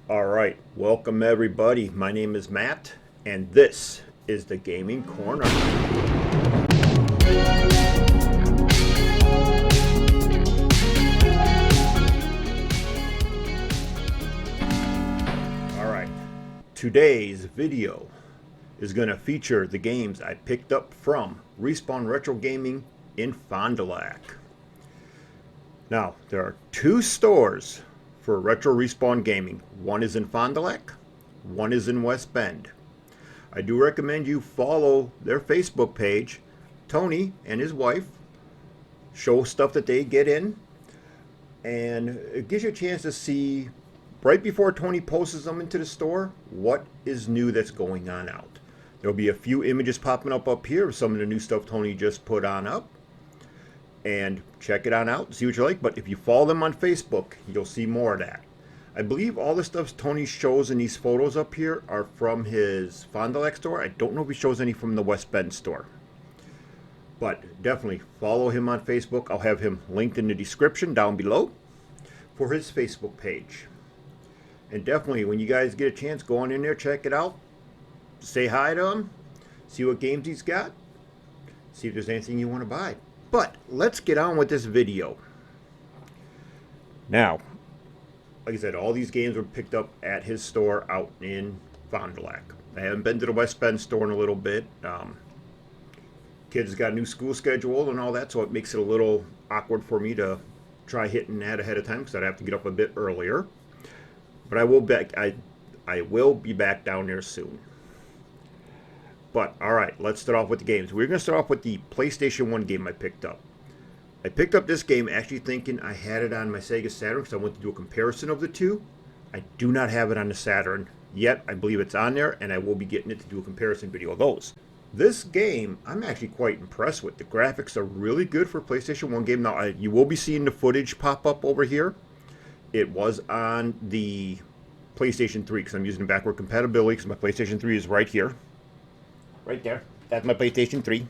All right, welcome everybody. My name is Matt, and this is the Gaming Corner. All right, today's video is going to feature the games I picked up from Respawn Retro Gaming in Fond Du Lac. Now, there are two stores for Retro Respawn Gaming. One is in Fond du Lac, one is in West Bend. I do recommend you follow their Facebook page. Tony and his wife show stuff that they get in, and it gives you a chance to see right before Tony posts them into the store what is new that's going on out. There'll be a few images popping up here of some of the new stuff Tony just put on up. And check it on out, see what you like. But if you follow them on Facebook, you'll see more of that. I believe all the stuff Tony shows in these photos up here are from his Fond du Lac store. I don't know if he shows any from the West Bend store. But definitely follow him on Facebook. I'll have him linked in the description down below for his Facebook page. And definitely, when you guys get a chance, go on in there, check it out. Say hi to him. See what games he's got. See if there's anything you want to buy. But let's get on with this video. Now, like I said, all these games were picked up at his store out in Fond du Lac. I haven't been to the West Bend store in a little bit. Kids got a new school schedule and all that, so it makes it a little awkward for me to try hitting that ahead of time because I'd have to get up a bit earlier. But I will be back down there soon. But, alright, let's start off with the games. We're going to start off with the PlayStation 1 game I picked up. I picked up this game actually thinking I had it on my Sega Saturn because I wanted to do a comparison of the two. I do not have it on the Saturn yet. I believe it's on there, and I will be getting it to do a comparison video of those. This game, I'm actually quite impressed with. The graphics are really good for a PlayStation 1 game. Now, you will be seeing the footage pop up over here. It was on the PlayStation 3 because I'm using the backward compatibility because my PlayStation 3 is right here. Right there. That's my PlayStation 3.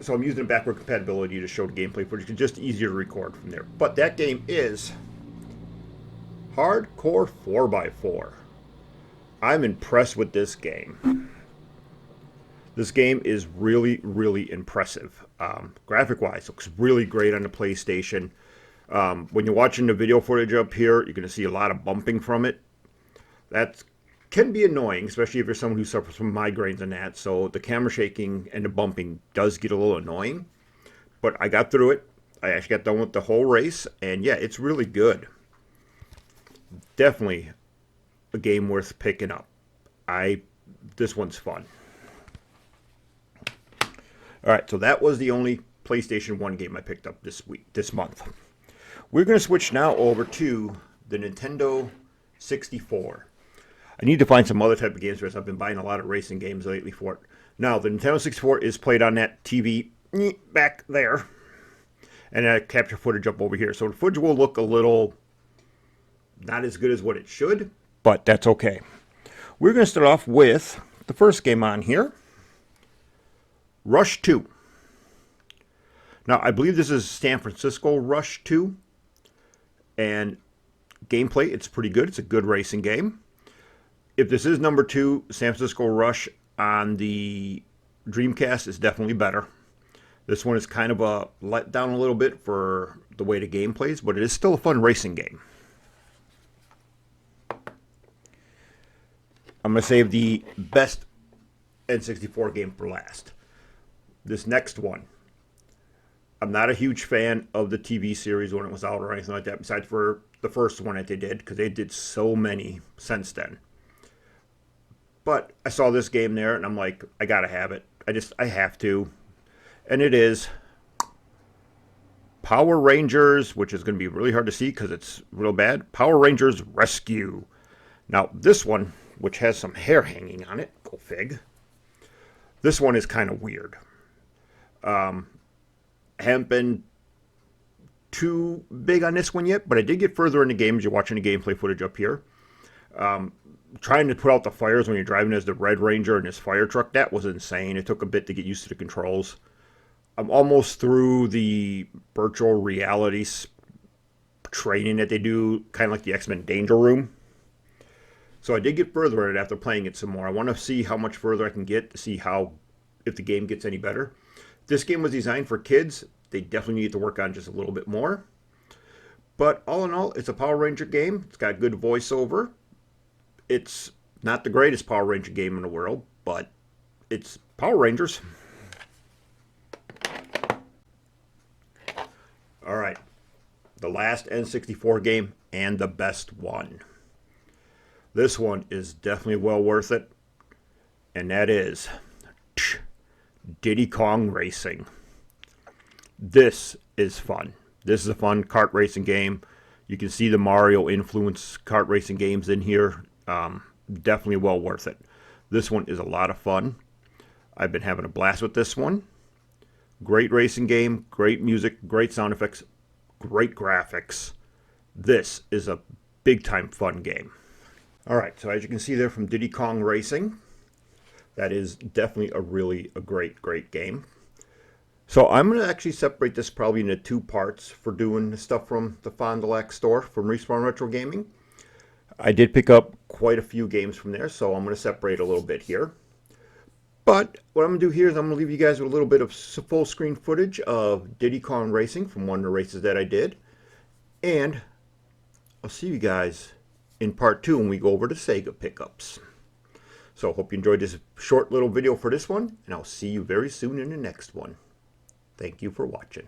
So I'm using the backward compatibility to show the gameplay footage. It's just easier to record from there. But that game is Hardcore 4x4. I'm impressed with this game. This game is really, really impressive. Graphic-wise, looks really great on the PlayStation. When you're watching the video footage up here, you're going to see a lot of bumping from it. That's can be annoying, especially if you're someone who suffers from migraines and that. So the camera shaking and the bumping does get a little annoying. But I got through it. I actually got done with the whole race. And yeah, it's really good. Definitely a game worth picking up. This one's fun. Alright, so that was the only PlayStation 1 game I picked up this month. We're going to switch now over to the Nintendo 64. I need to find some other type of games for this. I've been buying a lot of racing games lately for it. Now, the Nintendo 64 is played on that TV back there. And I capture footage up over here. So the footage will look a little not as good as what it should, but that's okay. We're going to start off with the first game on here, Rush 2. Now, I believe this is San Francisco Rush 2. And gameplay, it's pretty good. It's a good racing game. If this is number 2, San Francisco Rush on the Dreamcast is definitely better. This one is kind of a letdown a little bit for the way the game plays, but it is still a fun racing game. I'm going to save the best N64 game for last. This next one. I'm not a huge fan of the TV series when it was out or anything like that, besides for the first one that they did, because they did so many since then. But I saw this game there, and I'm like, I gotta have it. I have to. And it is Power Rangers, which is going to be really hard to see because it's real bad. Power Rangers Rescue. Now, this one, which has some hair hanging on it, go fig. This one is kind of weird. I haven't been too big on this one yet, but I did get further in the game as you're watching the gameplay footage up here. Trying to put out the fires when you're driving as the Red Ranger in his fire truck, that was insane. It took a bit to get used to the controls. I'm almost through the virtual reality training that they do, kind of like the X-Men Danger Room. So I did get further in it after playing it some more. I want to see how much further I can get to see how, if the game gets any better. This game was designed for kids. They definitely need to work on just a little bit more. But all in all, it's a Power Ranger game. It's got good voiceover. It's not the greatest Power Ranger game in the world, but it's Power Rangers. All right, the last N64 game and the best one. This one is definitely well worth it, and that is Diddy Kong Racing. This is fun. This is a fun kart racing game. You can see the Mario influence kart racing games in here. Definitely well worth it. This one is a lot of fun. I've been having a blast with this one. Great racing game, great music, great sound effects, great graphics. This is a big time fun game. Alright, so as you can see there from Diddy Kong Racing, that is definitely a great game. So I'm going to actually separate this probably into two parts for doing the stuff from the Fond Du Lac store from Respawn Retro Gaming. I did pick up quite a few games from there, so I'm going to separate a little bit here. But what I'm going to do here is I'm going to leave you guys with a little bit of full screen footage of Diddy Kong Racing from one of the races that I did. And I'll see you guys in part 2 when we go over to Sega pickups. So hope you enjoyed this short little video for this one, and I'll see you very soon in the next one. Thank you for watching.